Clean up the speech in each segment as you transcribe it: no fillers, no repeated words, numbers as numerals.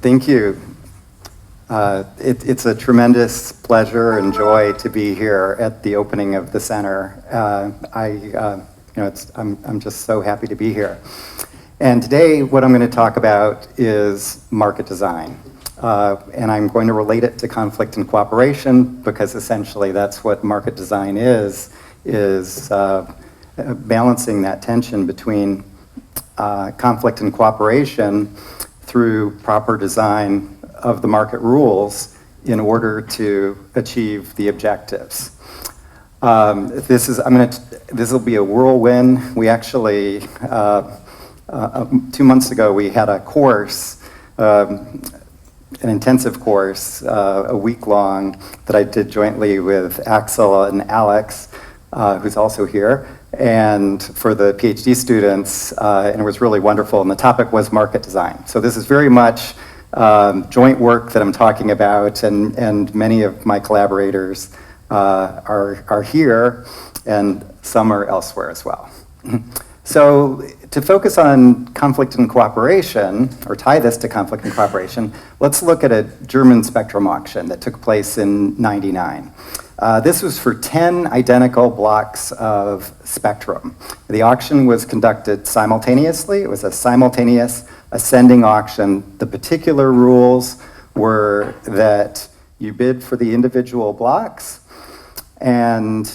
Thank you. It's a tremendous pleasure and joy to be here at the opening of the center. I'm just so happy to be here. And today, what I'm going to talk about is market design. And I'm going to relate it to conflict and cooperation because essentially that's what market design is balancing that tension between conflict and cooperation through proper design of the market rules in order to achieve the objectives. This will be a whirlwind. We actually, 2 months ago, we had a course, an intensive course, a week long, that I did jointly with Axel and Alex, who's also here, and for the Ph.D. students, and it was really wonderful, and the topic was market design. So this is very much joint work that I'm talking about, and many of my collaborators are here, and some are elsewhere as well. So to focus on conflict and cooperation, or tie this to conflict and cooperation, let's look at a German spectrum auction that took place in '99. This was for 10 identical blocks of spectrum. The auction was conducted simultaneously. It was a simultaneous ascending auction. The particular rules were that you bid for the individual blocks, and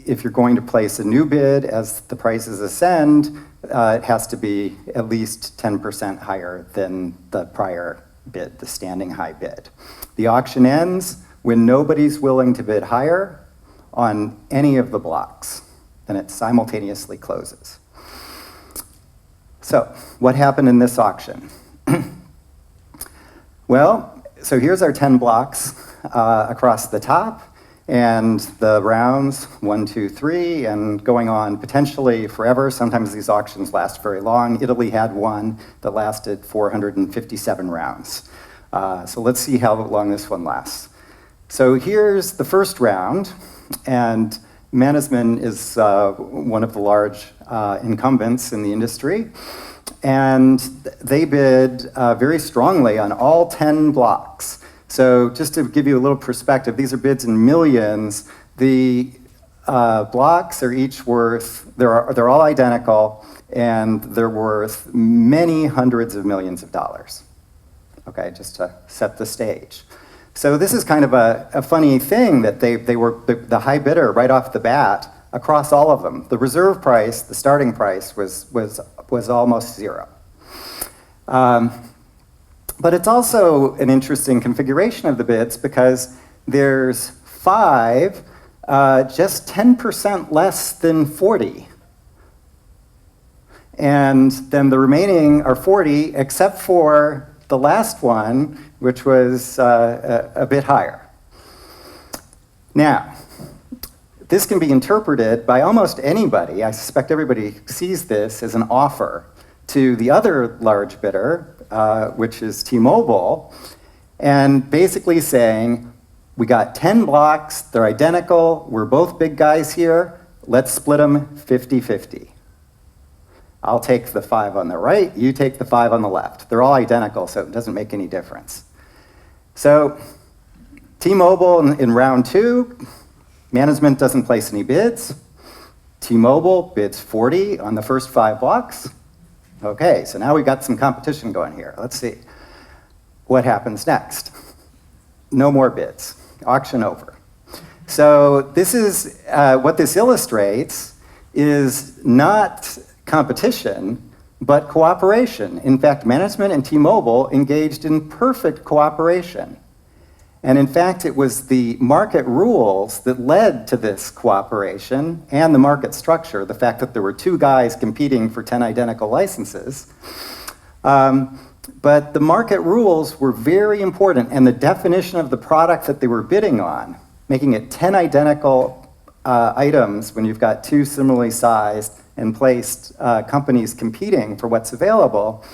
if you're going to place a new bid as the prices ascend, it has to be at least 10% higher than the prior bid, the standing high bid. The auction ends when nobody's willing to bid higher on any of the blocks, and it simultaneously closes. So, what happened in this auction? Well, so here's our 10 blocks across the top, and the rounds, 1, 2, 3, and going on potentially forever. Sometimes these auctions last very long. Italy had one that lasted 457 rounds. So let's see how long this one lasts. So here's the first round, and Mannesmann is one of the large incumbents in the industry, and they bid very strongly on all 10 blocks. So just to give you a little perspective, these are bids in millions. The blocks are each worth, they're all identical, and they're worth many hundreds of millions of dollars. Okay, just to set the stage. So this is kind of a funny thing that they were the high bidder right off the bat across all of them. The reserve price, the starting price, was almost zero. But it's also an interesting configuration of the bids because there's 5, just 10% less than 40. And then the remaining are 40, except for the last one, which was a bit higher. Now, this can be interpreted by almost anybody. I suspect everybody sees this as an offer to the other large bidder, which is T-Mobile, and basically saying, we got 10 blocks, they're identical, we're both big guys here, let's split them 50-50. I'll take the 5 on the right, you take the 5 on the left. They're all identical, so it doesn't make any difference. So, T-Mobile in round 2, management doesn't place any bids. T-Mobile bids 40 on the first 5 blocks. Okay, so now we've got some competition going here. Let's see what happens next. No more bids. Auction over. So this is what this illustrates is not competition, but cooperation. In fact, management and T-Mobile engaged in perfect cooperation. And in fact, it was the market rules that led to this cooperation and the market structure, the fact that there were 2 guys competing for 10 identical licenses. But the market rules were very important, and the definition of the product that they were bidding on, making it 10 identical items when you've got 2 similarly sized and placed companies competing for what's available,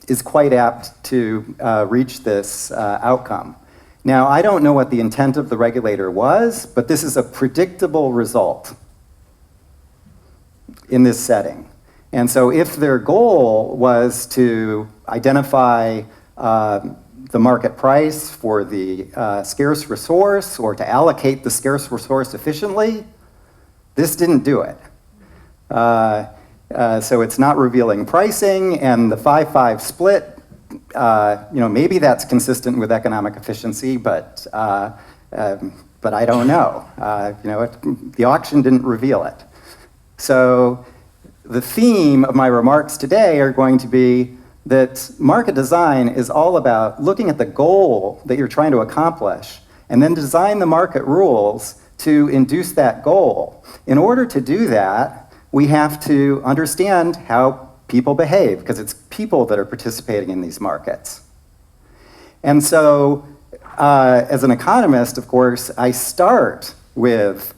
is quite apt to reach this outcome. Now, I don't know what the intent of the regulator was, but this is a predictable result in this setting. And so if their goal was to identify the market price for the scarce resource or to allocate the scarce resource efficiently, this didn't do it. So it's not revealing pricing, and the 5-5 split, maybe that's consistent with economic efficiency, but I don't know. The auction didn't reveal it. So the theme of my remarks today are going to be that market design is all about looking at the goal that you're trying to accomplish and then design the market rules to induce that goal. In order to do that, we have to understand how people behave, because it's people that are participating in these markets. And so, as an economist, of course, I start with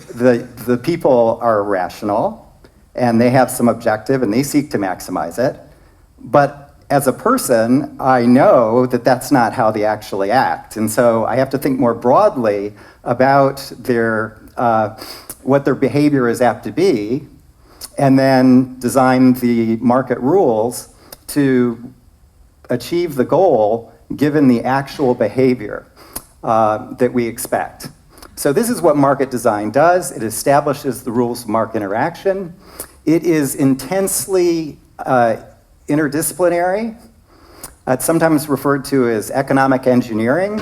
the people are rational, and they have some objective, and they seek to maximize it. But as a person, I know that that's not how they actually act. And so I have to think more broadly about what their behavior is apt to be, and then design the market rules to achieve the goal given the actual behavior that we expect. So this is what market design does. It establishes the rules of market interaction. It is intensely interdisciplinary. It's sometimes referred to as economic engineering.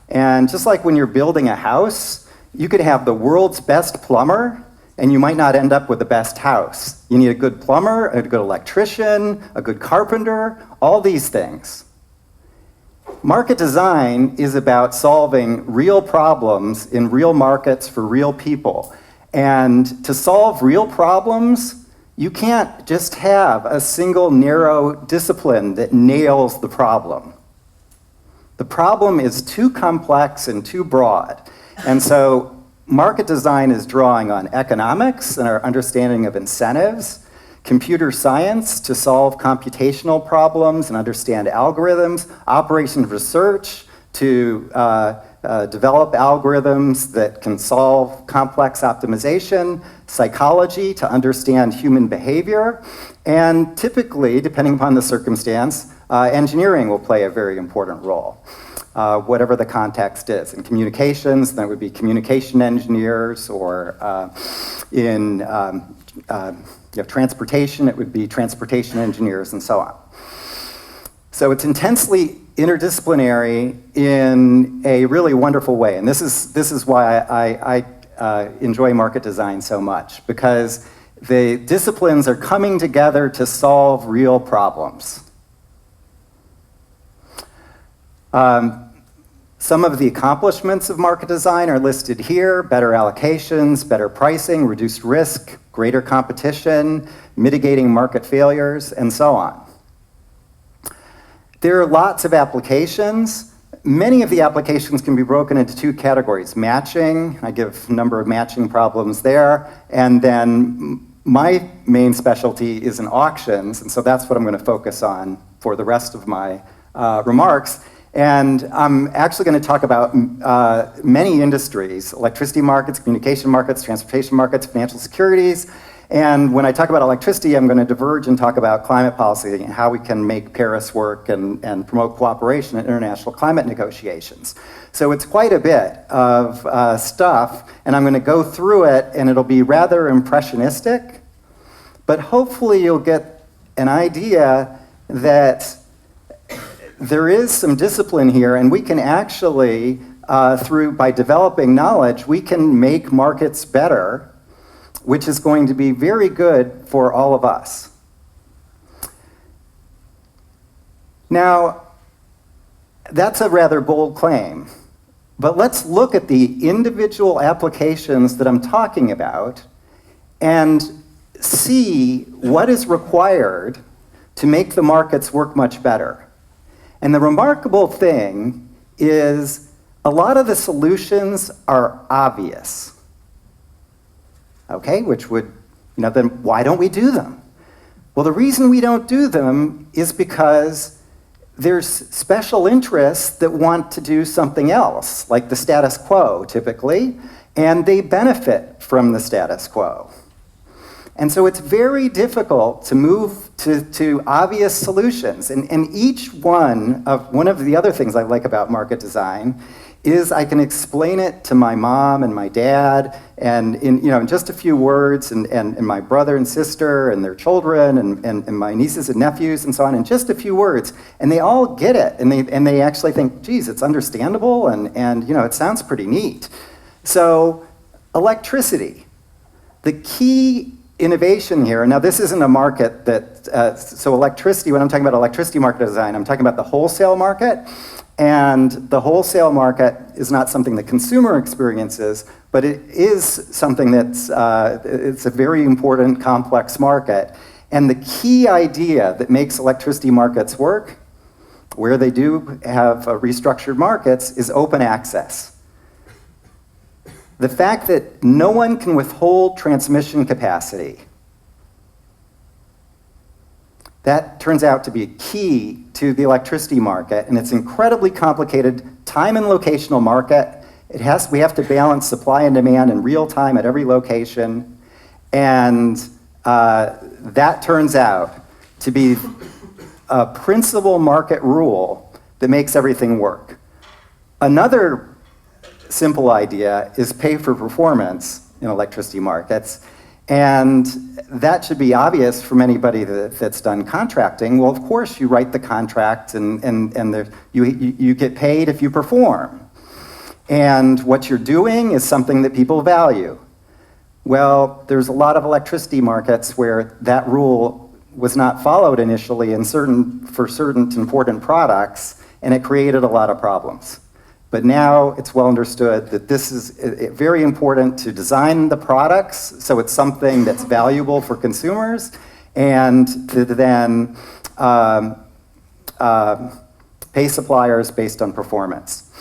And just like when you're building a house, you could have the world's best plumber, and you might not end up with the best house. You need a good plumber, a good electrician, a good carpenter, all these things. Market design is about solving real problems in real markets for real people. And to solve real problems, you can't just have a single narrow discipline that nails the problem. The problem is too complex and too broad. And so market design is drawing on economics and our understanding of incentives, computer science to solve computational problems and understand algorithms, operations research to develop algorithms that can solve complex optimization, psychology to understand human behavior, and typically, depending upon the circumstance, engineering will play a very important role. Whatever the context is. In communications, then it would be communication engineers, or in transportation, it would be transportation engineers, and so on. So it's intensely interdisciplinary in a really wonderful way, and this is why I enjoy market design so much, because the disciplines are coming together to solve real problems. Some of the accomplishments of market design are listed here: better allocations, better pricing, reduced risk, greater competition, mitigating market failures, and so on. There are lots of applications. Many of the applications can be broken into two categories: matching, I give a number of matching problems there, and then my main specialty is in auctions, and so that's what I'm going to focus on for the rest of my remarks. And I'm actually going to talk about many industries: electricity markets, communication markets, transportation markets, financial securities. And when I talk about electricity, I'm going to diverge and talk about climate policy and how we can make Paris work and promote cooperation in international climate negotiations. So it's quite a bit of stuff, and I'm going to go through it, and it'll be rather impressionistic, but hopefully you'll get an idea that there is some discipline here, and we can actually, by developing knowledge, we can make markets better, which is going to be very good for all of us. Now, that's a rather bold claim, but let's look at the individual applications that I'm talking about and see what is required to make the markets work much better. And the remarkable thing is a lot of the solutions are obvious. Okay, which would, then why don't we do them? Well, the reason we don't do them is because there's special interests that want to do something else, like the status quo typically, and they benefit from the status quo. And so it's very difficult to move to obvious solutions. And each one of the other things I like about market design is I can explain it to my mom and my dad and in just a few words, and my brother and sister and their children and my nieces and nephews and so on in just a few words. And they all get it, and they actually think, geez, it's understandable, and it sounds pretty neat. So electricity, the key innovation here, now this isn't a market that, so electricity, when I'm talking about electricity market design, I'm talking about the wholesale market. And the wholesale market is not something the consumer experiences, but it is something that's, it's a very important, complex market. And the key idea that makes electricity markets work, where they do have restructured markets, is open access. The fact that no one can withhold transmission capacity, that turns out to be key to the electricity market, and it's incredibly complicated time and locational market. We have to balance supply and demand in real time at every location, and that turns out to be a principal market rule that makes everything work. Another simple idea is pay for performance in electricity markets. And that should be obvious from anybody that's done contracting. Well, of course, you write the contract and you get paid if you perform. And what you're doing is something that people value. Well, there's a lot of electricity markets where that rule was not followed initially for certain important products, and it created a lot of problems. But now it's well understood that this is very important to design the products so it's something that's valuable for consumers, and to then pay suppliers based on performance.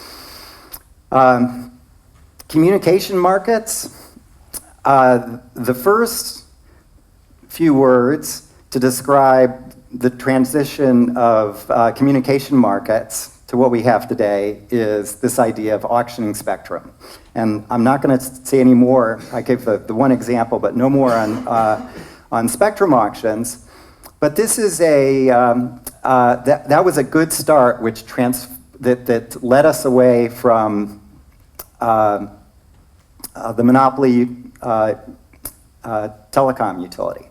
Communication markets, the first few words to describe the transition of communication markets to what we have today is this idea of auctioning spectrum. And I'm not going to say any more. I gave the one example, but no more on spectrum auctions. But this is that was a good start, which that led us away from the monopoly telecom utility.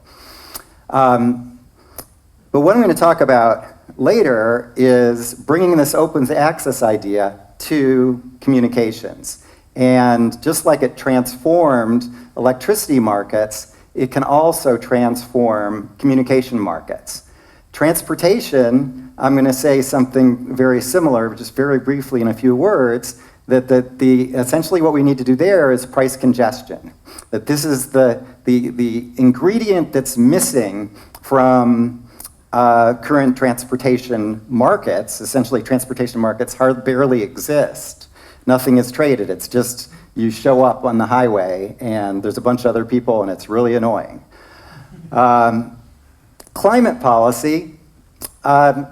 But what I'm going to talk about later is bringing this open access idea to communications. And just like it transformed electricity markets, it can also transform communication markets. Transportation, I'm going to say something very similar, just very briefly in a few words, that essentially what we need to do there is price congestion. That this is the ingredient that's missing from current transportation markets. Essentially, transportation markets barely exist. Nothing is traded. It's just you show up on the highway and there's a bunch of other people and it's really annoying. Climate policy, I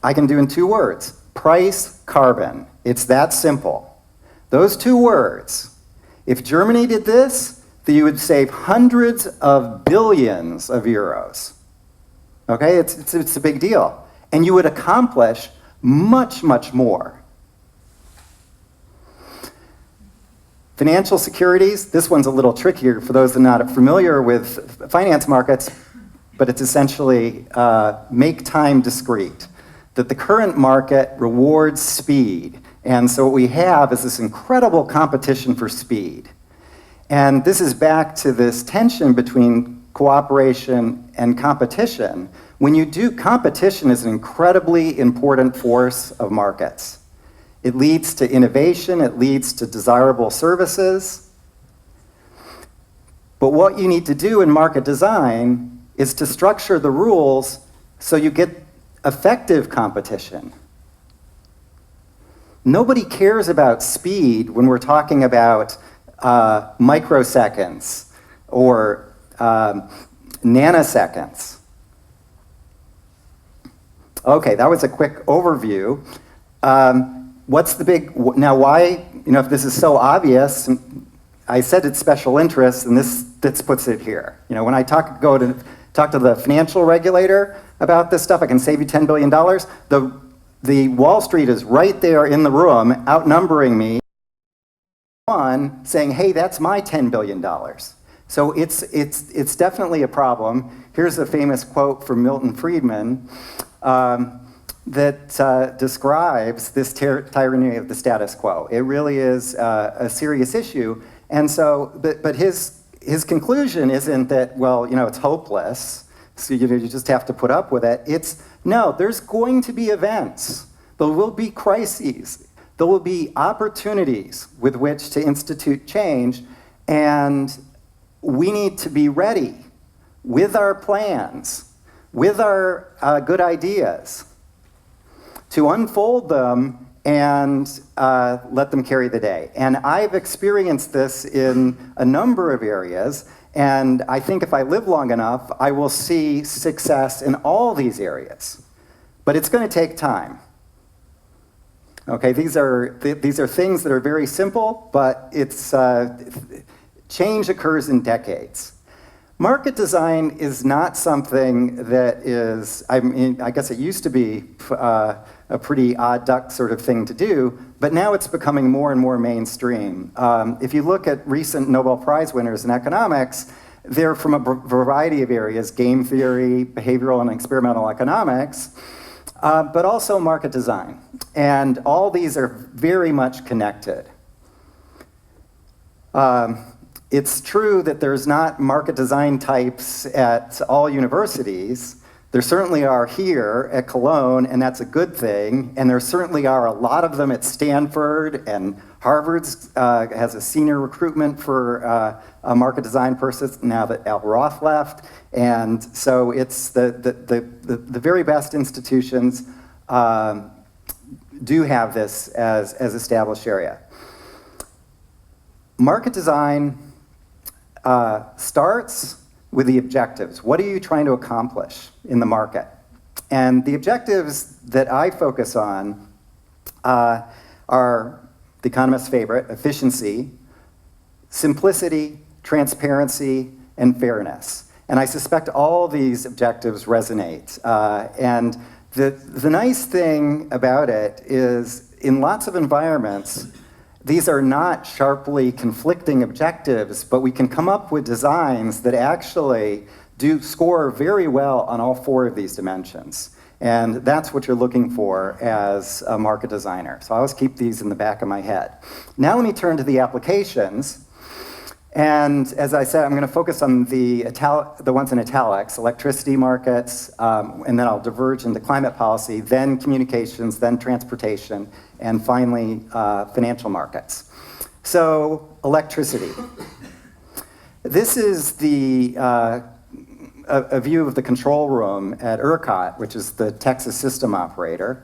can do in 2 words. Price, carbon. It's that simple. Those 2 words. If Germany did this, then you would save hundreds of billions of euros. Okay, it's a big deal. And you would accomplish much, much more. Financial securities, this one's a little trickier for those that are not familiar with finance markets, but it's essentially make time discrete. That the current market rewards speed. And so what we have is this incredible competition for speed. And this is back to this tension between cooperation and competition. When you do, competition is an incredibly important force of markets. It leads to innovation, it leads to desirable services. But what you need to do in market design is to structure the rules so you get effective competition. Nobody cares about speed when we're talking about microseconds or nanoseconds. Okay, that was a quick overview. What's the big, now why, if this is so obvious, I said it's special interests, and this puts it here. You know, when I go to talk to the financial regulator about this stuff, I can save you $10 billion. The Wall Street is right there in the room, outnumbering me, saying, hey, that's my $10 billion. So it's definitely a problem. Here's a famous quote from Milton Friedman that describes this tyranny of the status quo. It really is a serious issue. And so, but his conclusion isn't that, well, you know, it's hopeless, so you just have to put up with it. It's, no, there's going to be events. There will be crises. There will be opportunities with which to institute change, and we need to be ready with our plans, with our good ideas, to unfold them and let them carry the day. And I've experienced this in a number of areas, and I think if I live long enough, I will see success in all these areas. But it's going to take time. Okay, these are things that are very simple, but it's change occurs in decades. Market design is not something that is, I mean, I guess it used to be a pretty odd duck sort of thing to do, but now it's becoming more and more mainstream. If you look at recent Nobel Prize winners in economics, they're from a variety of areas: game theory, behavioral and experimental economics, but also market design. And all these are very much connected. It's true that there's not market design types at all universities. There certainly are here at Cologne, and that's a good thing. And there certainly are a lot of them at Stanford, and Harvard's has a senior recruitment for a market design person now that Al Roth left. And so it's the very best institutions do have this as established area. Market design starts with the objectives. What are you trying to accomplish in the market? And the objectives that I focus on are the economist's favorite: efficiency, simplicity, transparency, and fairness. And I suspect all these objectives resonate. And the nice thing about it is, in lots of environments, these are not sharply conflicting objectives, but we can come up with designs that actually do score very well on all four of these dimensions. And that's what you're looking for as a market designer. So I always keep these in the back of my head. Now let me turn to the applications. And as I said, I'm going to focus on the ones in italics: electricity markets, and then I'll diverge into climate policy, then communications, then transportation, and finally financial markets. So electricity. This is a view of the control room at ERCOT, which is the Texas system operator.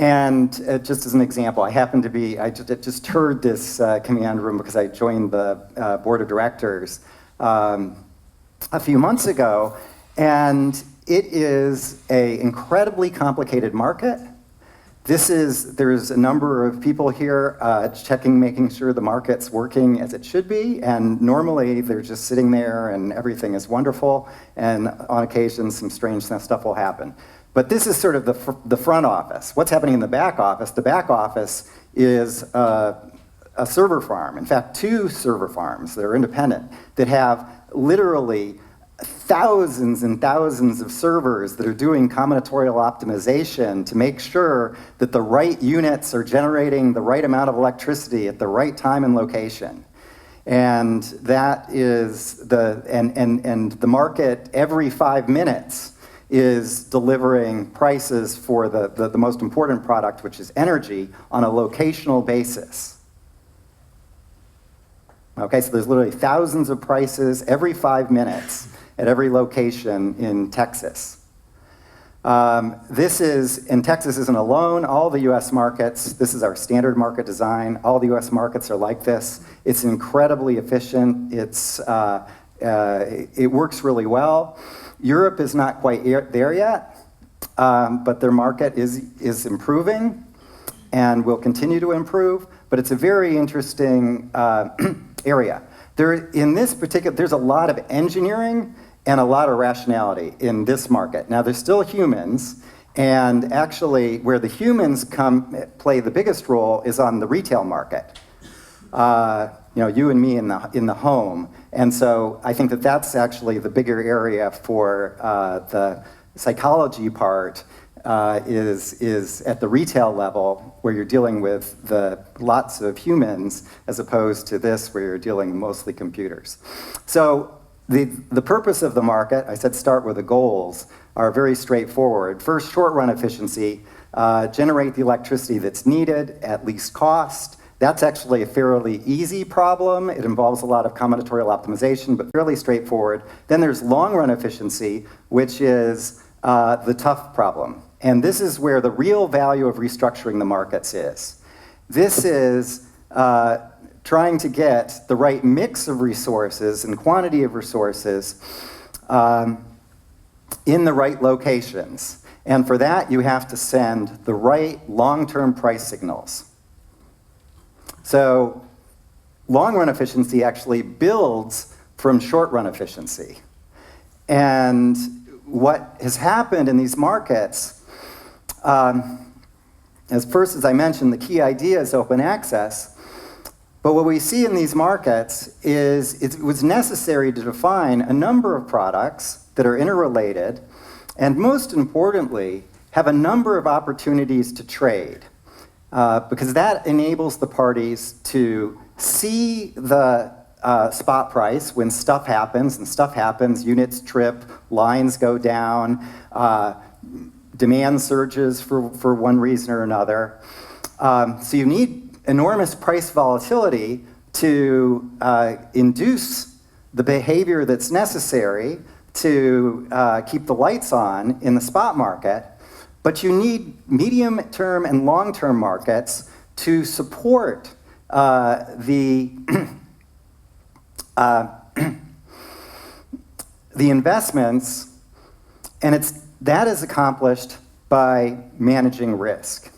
And just as an example, I just heard this command room because I joined the board of directors a few months ago, and it is an incredibly complicated market. There's a number of people here making sure the market's working as it should be, and normally they're just sitting there and everything is wonderful, and on occasion some strange stuff will happen. But this is sort of the front office. What's happening in the back office? The back office is a server farm. In fact, 2 server farms that are independent that have literally thousands and thousands of servers that are doing combinatorial optimization to make sure that the right units are generating the right amount of electricity at the right time and location. And that is and the market every 5 minutes is delivering prices for the most important product, which is energy, on a locational basis. Okay, so there's literally thousands of prices every 5 minutes at every location in Texas. Texas isn't alone. All the US markets, this is our standard market design. All the US markets are like this. It's incredibly efficient. It works really well. Europe is not quite there yet, but their market is improving and will continue to improve. But it's a very interesting area. There's a lot of engineering and a lot of rationality in this market. Now, there's still humans, and actually where the humans play the biggest role is on the retail market. You and me in the home. And so I think that's actually the bigger area for the psychology part is at the retail level, where you're dealing with lots of humans, as opposed to this, where you're dealing mostly computers. So the purpose of the market, I said start with the goals, are very straightforward. First, short-run efficiency, generate the electricity that's needed at least cost. That's actually a fairly easy problem. It involves a lot of combinatorial optimization, but fairly straightforward. Then there's long-run efficiency, which is the tough problem. And this is where the real value of restructuring the markets is. This is trying to get the right mix of resources and quantity of resources in the right locations. And for that, you have to send the right long-term price signals. So long-run efficiency actually builds from short-run efficiency. And what has happened in these markets, as I mentioned, the key idea is open access. But what we see in these markets is it was necessary to define a number of products that are interrelated, and most importantly, have a number of opportunities to trade. Because that enables the parties to see the spot price when stuff happens, units trip, lines go down, demand surges for one reason or another. So you need enormous price volatility to induce the behavior that's necessary to keep the lights on in the spot market. But you need medium-term and long-term markets to support the investments, and that is accomplished by managing risk.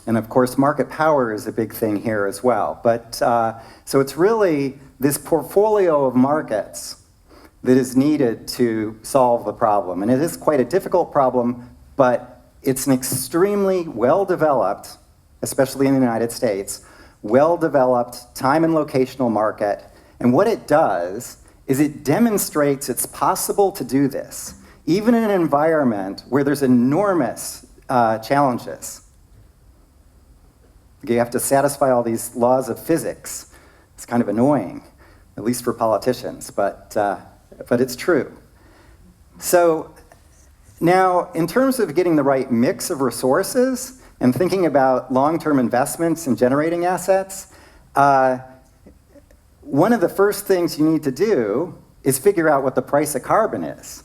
And of course, market power is a big thing here as well. But so it's really this portfolio of markets that is needed to solve the problem. And it is quite a difficult problem, but it's an extremely well-developed, especially in the United States, well-developed time and locational market. And what it does is it demonstrates it's possible to do this, even in an environment where there's enormous challenges. You have to satisfy all these laws of physics. It's kind of annoying, at least for politicians, but it's true. So now, in terms of getting the right mix of resources and thinking about long-term investments and generating assets, one of the first things you need to do is figure out what the price of carbon is.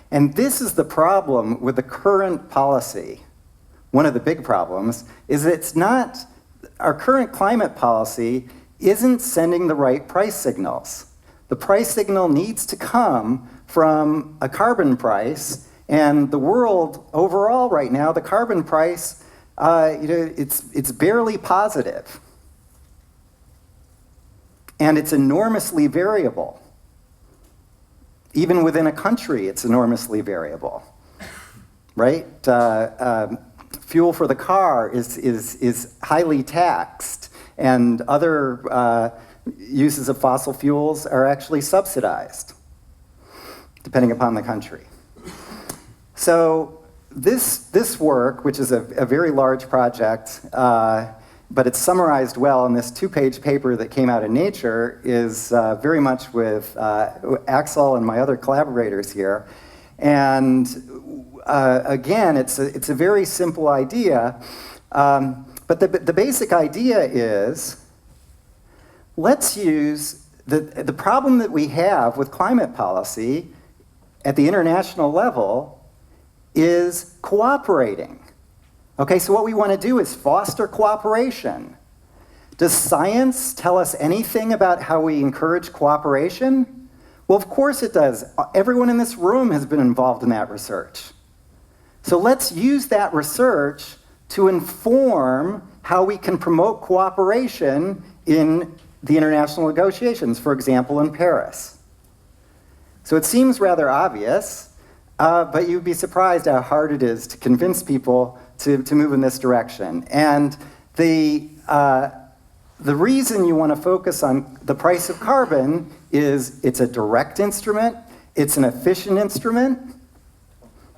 And this is the problem with the current policy. One of the big problems is that our current climate policy isn't sending the right price signals. The price signal needs to come from a carbon price, and the world overall right now, the carbon price, it's barely positive. And it's enormously variable. Even within a country, it's enormously variable, right? Fuel for the car is highly taxed, and other uses of fossil fuels are actually subsidized, depending upon the country. So this work, which is a very large project, but it's summarized well in this 2-page paper that came out in Nature, is very much with Axel and my other collaborators here. And again, it's a very simple idea, but the basic idea is, let's use the problem that we have with climate policy at the international level is cooperating. Okay, so what we want to do is foster cooperation. Does science tell us anything about how we encourage cooperation? Well, of course it does. Everyone in this room has been involved in that research. So let's use that research to inform how we can promote cooperation in the international negotiations, for example, in Paris. So it seems rather obvious, but you'd be surprised how hard it is to convince people to move in this direction. And the reason you want to focus on the price of carbon is it's a direct instrument, it's an efficient instrument,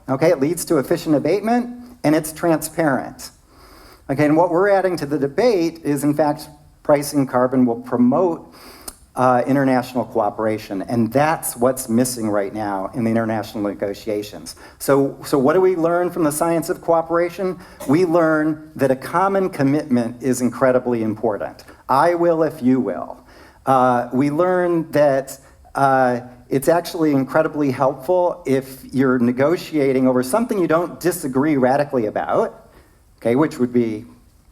okay, it leads to efficient abatement, and it's transparent. Okay, and what we're adding to the debate is, in fact, pricing carbon will promote international cooperation, and that's what's missing right now in the international negotiations. So what do we learn from the science of cooperation? We learn that a common commitment is incredibly important. I will if you will. We learn that it's actually incredibly helpful if you're negotiating over something you don't disagree radically about, okay, which would be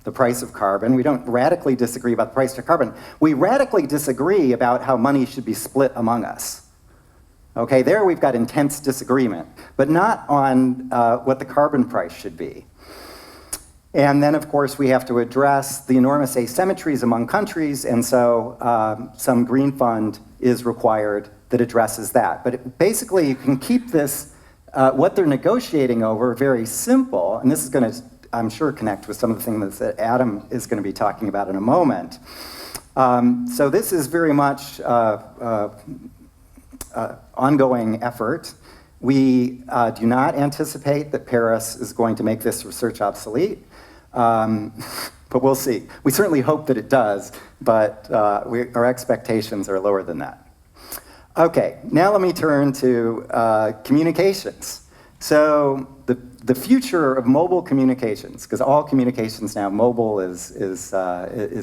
the price of carbon. We don't radically disagree about the price of carbon. We radically disagree about how money should be split among us. Okay, there we've got intense disagreement, but not on what the carbon price should be. And then, of course, we have to address the enormous asymmetries among countries, and so some green fund is required that addresses that. But basically, you can keep this, what they're negotiating over, very simple, and this is going to, I'm sure, connect with some of the things that Adam is going to be talking about in a moment. So this is very much ongoing effort. We do not anticipate that Paris is going to make this research obsolete, but we'll see. We certainly hope that it does, but our expectations are lower than that. Okay, now let me turn to communications. So the future of mobile communications, because all communications now, mobile is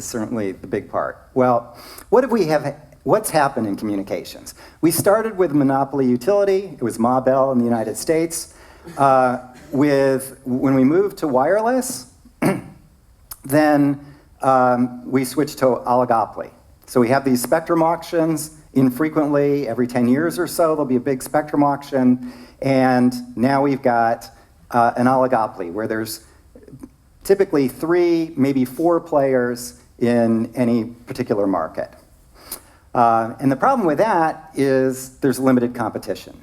certainly the big part. Well, what's happened in communications? We started with monopoly utility. It was Ma Bell in the United States. When we moved to wireless, then we switched to oligopoly. So we have these spectrum auctions infrequently, every 10 years or so, there'll be a big spectrum auction. And now we've got an oligopoly where there's typically 3, maybe 4 players in any particular market. And the problem with that is there's limited competition.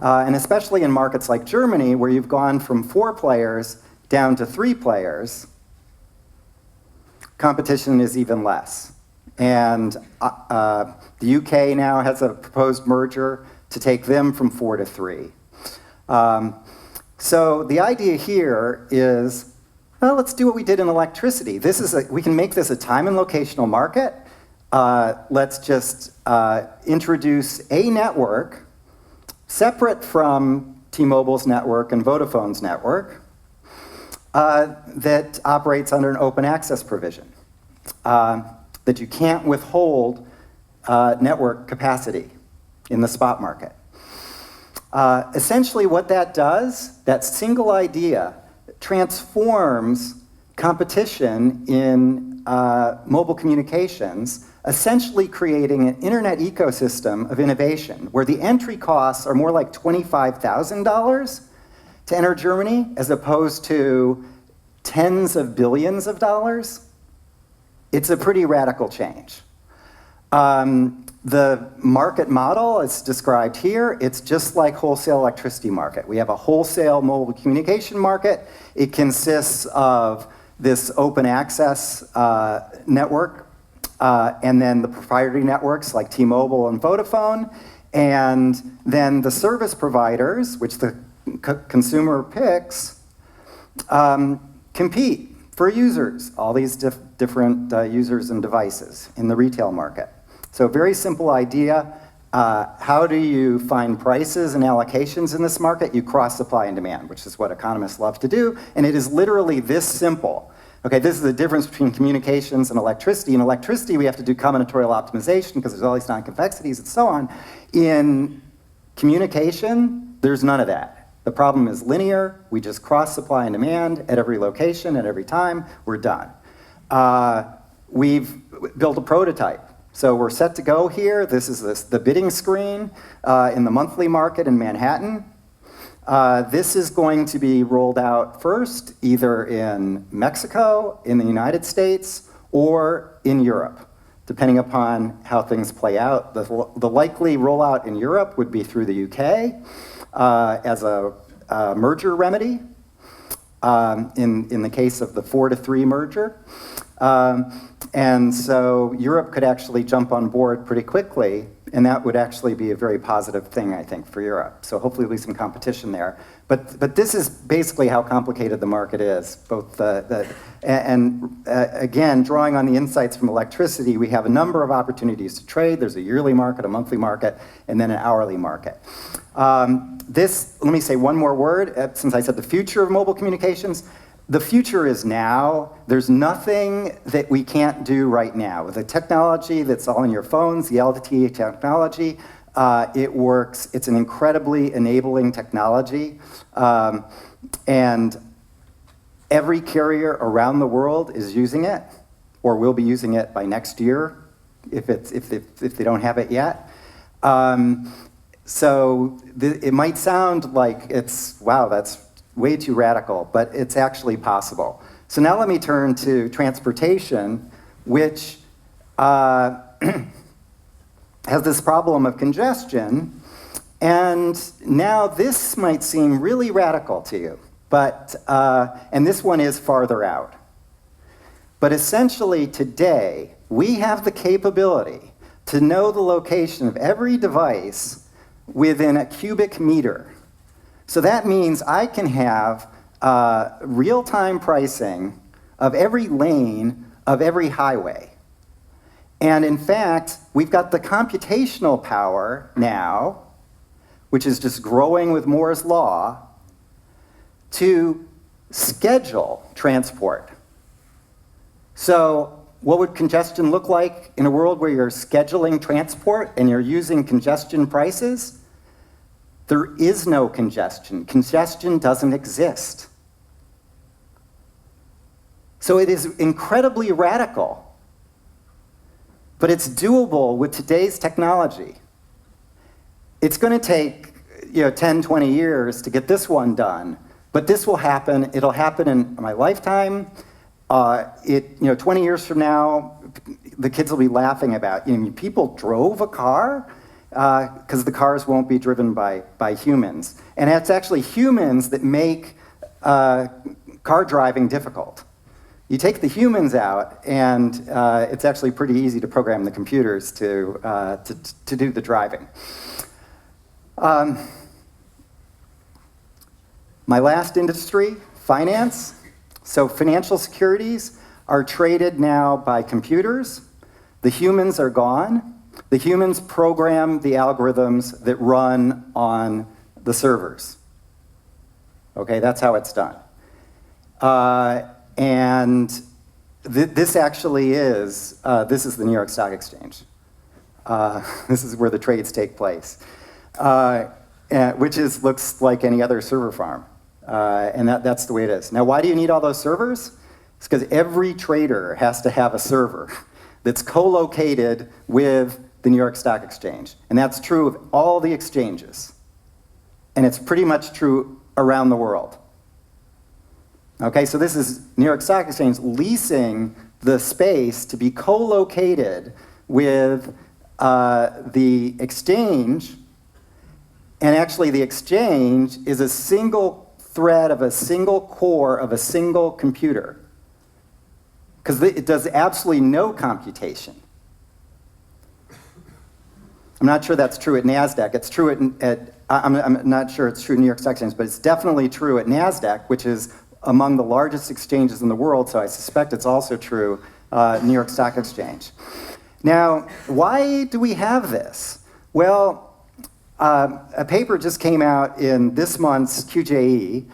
And especially in markets like Germany, where you've gone from 4 players down to 3 players, competition is even less. And the UK now has a proposed merger to take them from 4 to 3. So the idea here is, well, let's do what we did in electricity. We can make this a time and locational market. Let's just introduce a network separate from T-Mobile's network and Vodafone's network that operates under an open access provision, that you can't withhold network capacity in the spot market. Essentially what that does, that single idea, transforms competition in mobile communications, essentially creating an internet ecosystem of innovation where the entry costs are more like $25,000 to enter Germany as opposed to tens of billions of dollars. It's a pretty radical change. The market model is described here. It's just like wholesale electricity market. We have a wholesale mobile communication market. It consists of this open access network, and then the proprietary networks like T-Mobile and Vodafone, and then the service providers, which the consumer picks, compete for users, all these different users and devices in the retail market. So very simple idea. How do you find prices and allocations in this market? You cross supply and demand, which is what economists love to do, and it is literally this simple. Okay, this is the difference between communications and electricity. In electricity, we have to do combinatorial optimization because there's all these non-convexities and so on. In communication, there's none of that. The problem is linear. We just cross supply and demand at every location, at every time. We're done. We've built a prototype. So we're set to go here. This is the bidding screen in the monthly market in Manhattan. This is going to be rolled out first either in Mexico, in the United States, or in Europe. depending upon how things play out. The likely rollout in Europe would be through the UK as a merger remedy in the case of the 4-to-3 merger. And so Europe could actually jump on board pretty quickly, and that would actually be a very positive thing, I think, for Europe. So hopefully there'll be some competition there. But this is basically how complicated the market is. Again, drawing on the insights from electricity, we have a number of opportunities to trade. There's a yearly market, a monthly market, and then an hourly market. Let me say one more word, since I said the future of mobile communications. The future is now. There's nothing that we can't do right now. With the technology that's all in your phones, the LTE technology, it works. It's an incredibly enabling technology. And every carrier around the world is using it, or will be using it by next year, if they don't have it yet. So it might sound like wow, that's way too radical, but it's actually possible. So now let me turn to transportation, which has this problem of congestion. And now this might seem really radical to you, but, and this one is farther out. But essentially today, we have the capability to know the location of every device within a cubic meter. So that means I can have real-time pricing of every lane of every highway. And in fact, we've got the computational power now, which is just growing with Moore's law, to schedule transport. So what would congestion look like in a world where you're scheduling transport and you're using congestion prices? There is no congestion. Congestion doesn't exist. So it is incredibly radical, but it's doable with today's technology. It's going to take 10, 20 years to get this one done, but this will happen. It'll happen in my lifetime. 20 years from now, the kids will be laughing about, people drove a car? Because the cars won't be driven by humans. And it's actually humans that make car driving difficult. You take the humans out, and it's actually pretty easy to program the computers to do the driving. My last industry, finance. So financial securities are traded now by computers. The humans are gone. The humans program the algorithms that run on the servers. Okay, that's how it's done. This actually is, this is the New York Stock Exchange. This is where the trades take place, which looks like any other server farm. And that's the way it is. Now, why do you need all those servers? It's because every trader has to have a server that's co-located with the New York Stock Exchange. And that's true of all the exchanges. And it's pretty much true around the world. Okay, so this is New York Stock Exchange leasing the space to be co-located with the exchange. And actually the exchange is a single thread of a single core of a single computer. Because it does absolutely no computation. I'm not sure that's true at NASDAQ. It's true I'm not sure it's true at New York Stock Exchange, but it's definitely true at NASDAQ, which is among the largest exchanges in the world, so I suspect it's also true New York Stock Exchange. Now, why do we have this? Well, a paper just came out in this month's QJE,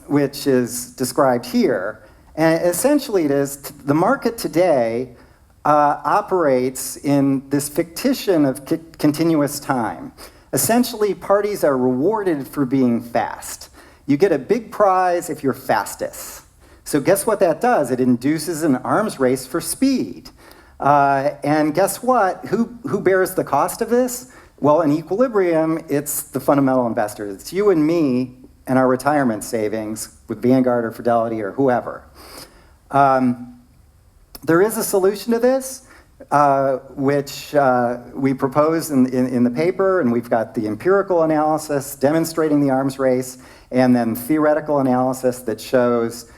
which is described here. And essentially it is, the market today operates in this fiction of continuous time. Essentially, parties are rewarded for being fast. You get a big prize if you're fastest. So guess what that does? It induces an arms race for speed. And guess what? Who bears the cost of this? Well, in equilibrium, it's the fundamental investors. It's you and me and our retirement savings with Vanguard or Fidelity or whoever. There is a solution to this. which we propose in the paper, and we've got the empirical analysis demonstrating the arms race, and then theoretical analysis that shows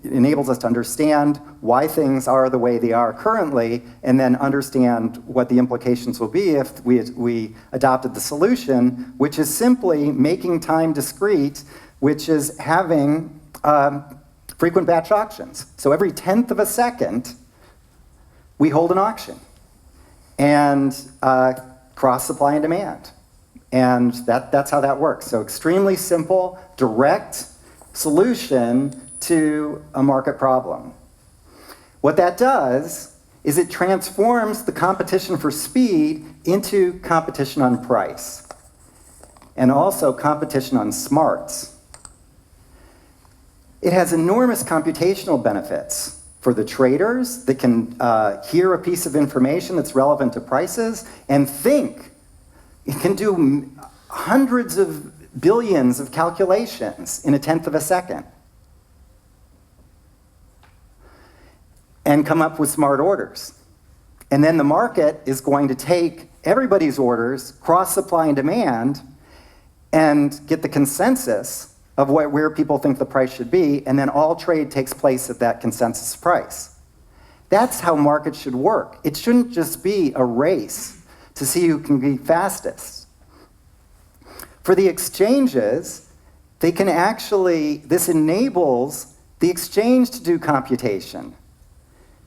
enables us to understand why things are the way they are currently, and then understand what the implications will be if we adopted the solution, which is simply making time discrete, which is having frequent batch auctions. So every 1/10 of a second, we hold an auction, and cross supply and demand. And that's how that works. So extremely simple, direct solution to a market problem. What that does is it transforms the competition for speed into competition on price, and also competition on smarts. It has enormous computational benefits for the traders that can hear a piece of information that's relevant to prices and think. It can do hundreds of billions of calculations in a 1/10 of a second and come up with smart orders. And then the market is going to take everybody's orders, cross supply and demand, and get the consensus of where people think the price should be, and then all trade takes place at that consensus price. That's how markets should work. It shouldn't just be a race to see who can be fastest. For the exchanges, they can actually, this enables the exchange to do computation.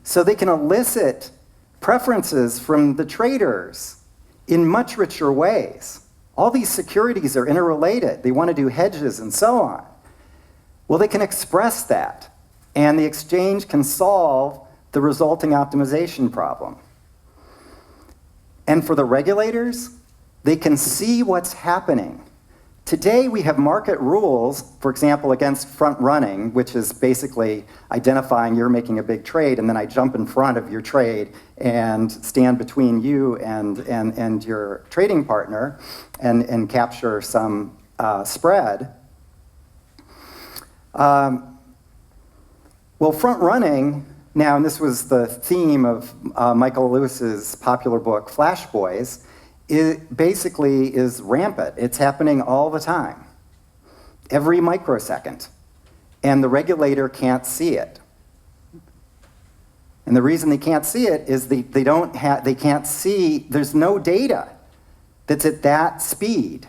So they can elicit preferences from the traders in much richer ways. All these securities are interrelated. They want to do hedges and so on. Well, they can express that, and the exchange can solve the resulting optimization problem. And for the regulators, they can see what's happening. Today, we have market rules, for example, against front running, which is basically identifying you're making a big trade, and then I jump in front of your trade and stand between you and your trading partner and capture some spread. Well, front running, now, and this was the theme of Michael Lewis's popular book, Flash Boys, it basically is rampant. It's happening all the time, every microsecond, and the regulator can't see it. And the reason they can't see it is they can't see, there's no data that's at that speed.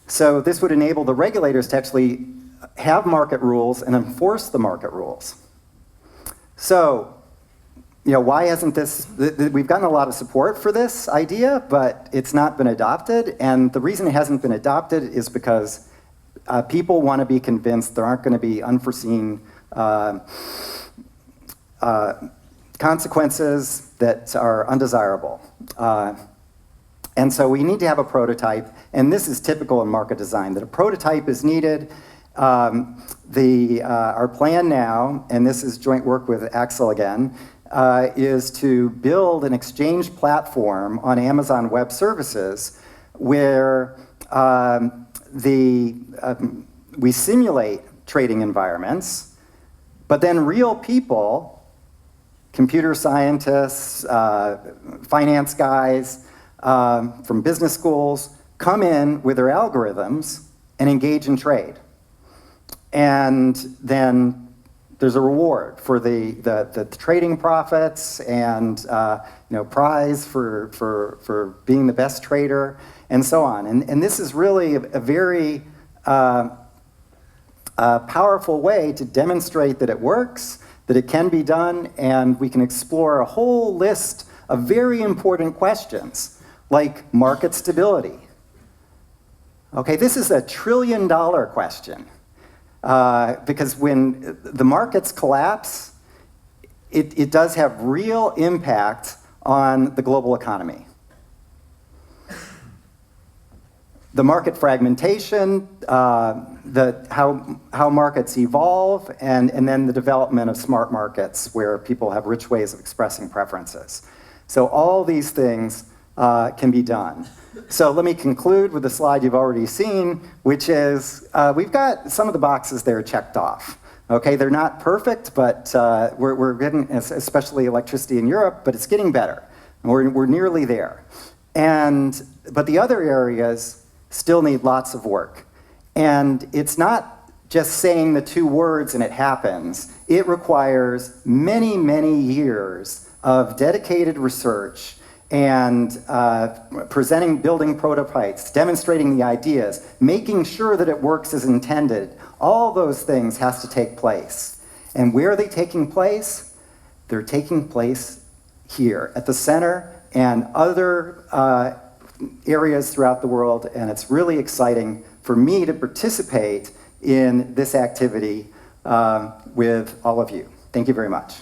So this would enable the regulators to actually have market rules and enforce the market rules. So, why hasn't this, we've gotten a lot of support for this idea, but it's not been adopted, and the reason it hasn't been adopted is because people want to be convinced there aren't going to be unforeseen consequences that are undesirable. And so we need to have a prototype, and this is typical in market design, that a prototype is needed. Our plan now, and this is joint work with Axel again, is to build an exchange platform on Amazon Web Services where we simulate trading environments, but then real people, computer scientists, finance guys from business schools, come in with their algorithms and engage in trade. And then there's a reward for the trading profits and prize for being the best trader and so on. And this is really a very powerful way to demonstrate that it works, that it can be done, and we can explore a whole list of very important questions like market stability. Okay, this is a $1 trillion question. Because when the markets collapse, it does have real impact on the global economy. The market fragmentation, how markets evolve, and then the development of smart markets where people have rich ways of expressing preferences. So all these things can be done. So let me conclude with the slide you've already seen, which is we've got some of the boxes there checked off. Okay, they're not perfect, but we're getting, especially electricity in Europe, but it's getting better. We're nearly there. But the other areas still need lots of work. And it's not just saying the two words and it happens. It requires many, many years of dedicated research and building prototypes, demonstrating the ideas, making sure that it works as intended. All those things has to take place. And where are they taking place? They're taking place here at the center and other areas throughout the world, and it's really exciting for me to participate in this activity with all of you. Thank you very much.